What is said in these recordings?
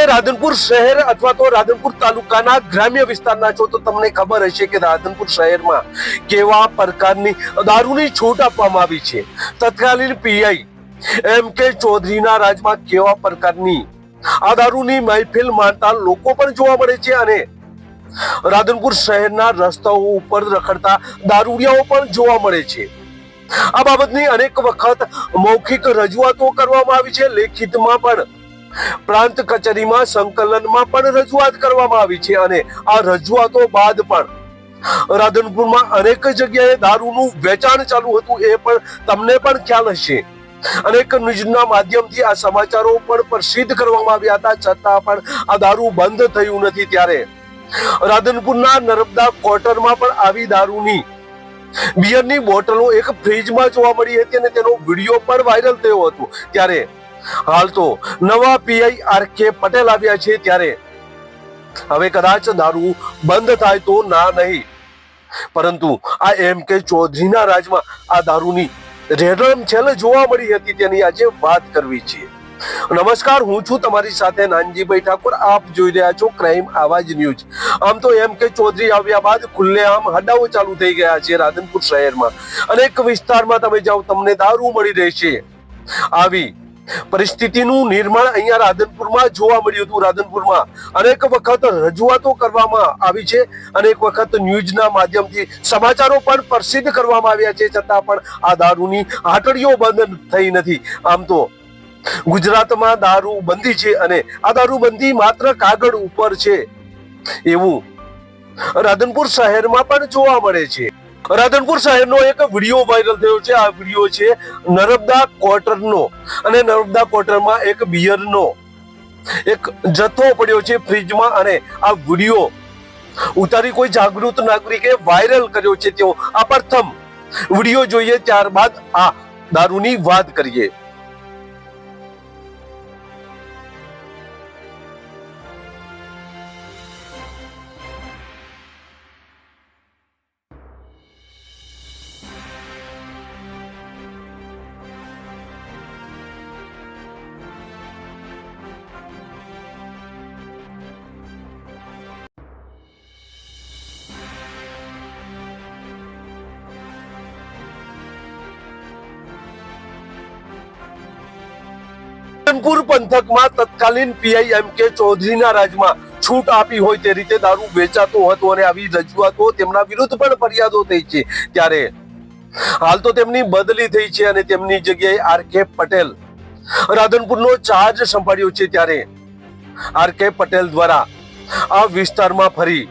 રાધનપુર શહેર અથવા તો રાધનપુર તાલુકાના ગ્રામ્ય વિસ્તારના છો તો તમને ખબર હશે કે રાધનપુર શહેરમાં કેવા પ્રકારની દારૂની છૂટ આપવામાં આવી છે। તત્કાલીન પીઆઈ એમ.કે. ચૌધરીના રાજમાં કેવા પ્રકારની આ દારૂની મહેફિલ માણતા લોકો પણ જોવા મળે છે અને રાધનપુર શહેરના રસ્તાઓ ઉપર રખડતા દારૂડિયાઓ પણ જોવા મળે છે। આ બાબતની અનેક વખત મૌખિક રજૂઆતો કરવામાં આવી છે, લેખિતમાં પણ પ્રાંત કચેરીમાં સંકલનમાં પણ રજૂઆત કરવામાં આવી છે અને આ રજૂઆતો બાદ પણ રાધનપુરમાં અનેક જગ્યાએ દારૂનું વેચાણ ચાલુ હતું એ પણ તમને પણ ખ્યાલ હશે। અનેક ન્યૂઝના માધ્યમથી આ સમાચારો પણ પ્રસિદ્ધ કરવામાં આવ્યા હતા, છતાં પણ આ દારૂ બંધ થયું નથી। ત્યારે રાધનપુરના નર્મદા ક્વાર્ટરમાં પણ આવી દારૂની બિયરની બોટલો એક ફ્રીજમાં જોવા મળી હતી અને તેનો વિડીયો પણ વાયરલ થયો હતો। ત્યારે હાલ તો નવા પીઆઈ આર.કે. પટેલ આવ્યા છે, ત્યારે હવે કદાચ દારૂ બંધ થાય તો ના નહીં, પરંતુ આ એમ.કે. ચૌધરીના રાજમાં આ દારૂની રેડમછેલ જોવા મળી હતી તેની આજે વાત કરવી છે। નમસ્કાર, હું છું તમારી સાથે નાનજીભાઈ ઠાકોર, આપ જોઈ રહ્યા છો ક્રાઇમ આવાજ ન્યૂઝ। આમ તો એમ.કે. ચૌધરી આવ્યા બાદ ખુલ્લેઆમ હડાઓ ચાલુ થઈ ગયા છે રાધનપુર શહેરમાં। અનેક વિસ્તારમાં તમે જાઓ તમને દારૂ મળી રહેશે। આવી પરિસ્થિતિનું નિર્માણ અહીંયા રાધનપુરમાં જોવા મળ્યું હતું। રાધનપુરમાં અનેક વખત રજૂઆતો કરવામાં આવી છે, અનેક વખત ન્યૂઝના માધ્યમથી સમાચારો પણ પ્રસિદ્ધ કરવામાં આવ્યા છે, છતાં પણ આ દારૂની હાટડીઓ બંધ થઈ નથી। આમ તો ગુજરાતમાં દારૂ બંધી છે અને આ દારૂબંધી માત્ર કાગળ ઉપર છે એવું રાધનપુર શહેરમાં પણ જોવા મળે છે। રાધનપુર શહેરનો એક વિડીયો વાયરલ થયો છે। આ વિડીયો છે નર્મદા ક્વાર્ટરનો અને નર્મદા ક્વાર્ટરમાં એક બિયરનો એક જથ્થો પડ્યો છે ફ્રીજમાં અને આ વિડીયો ઉતારી કોઈ જાગૃત નાગરિકે વાયરલ કર્યો છે। તેઓ આ પ્રથમ વિડીયો જોઈએ, ત્યારબાદ આ દારૂની વાત કરીએ। રાધનપુર પંથકમાં તત્કાલીન પીઆઈ એમ.કે. ચૌધરીના રાજમાં છૂટ આપી હોય તે રીતે દારૂ વેચાતો હતો અને આવી રજૂઆતો તેમના વિરુદ્ધ પણ ફરિયાદો થઈ છે। ત્યારે હાલ તો તેમની બદલી થઈ છે અને તેમની જગ્યાએ આર.કે. પટેલ રાધનપુરનો ચાર્જ સંભાળ્યો છે। ત્યારે આર.કે. પટેલ દ્વારા આ વિસ્તારમાં ફરી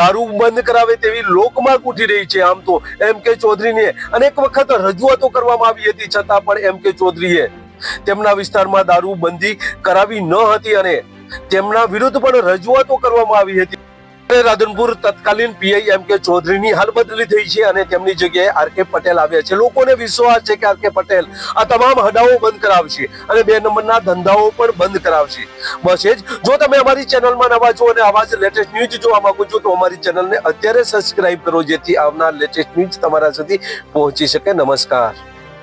દારૂ બંધ કરાવે તેવી લોકમાંગ ઉઠી રહી છે। આમ તો એમ.કે. ચૌધરીને અનેક વખત રજૂઆતો કરવામાં આવી હતી, છતાં પણ એમ.કે. ચૌધરીએ તેમના વિસ્તારમાં દારૂ બંધી કરાવી ન હતી અને તેમના વિરુદ્ધ પણ રજૂઆતો કરવામાં આવી હતી। રાધનપુર તત્કાલીન પીઆઈ એમ.કે. ચૌધરીની હાલ બદલી થઈ છે અને તેમની જગ્યાએ આર.કે. પટેલ આવ્યા છે। લોકોને વિશ્વાસ છે કે આર.કે. પટેલ આ તમામ હડાઓ બંધ કરાવશે અને 2 નંબરના ધંધાઓ પણ બંધ કરાવશે। બસ એ જ। જો તમે અમારી ચેનલમાં નવા છો અને આવા જ લેટેસ્ટ ન્યૂઝ જોવા માંગો છો તો અમારી ચેનલને અત્યારે સબસ્ક્રાઇબ કરો, જેથી આવનાર લેટેસ્ટ ન્યૂઝ તમારા સુધી પહોંચી શકે। નમસ્કાર।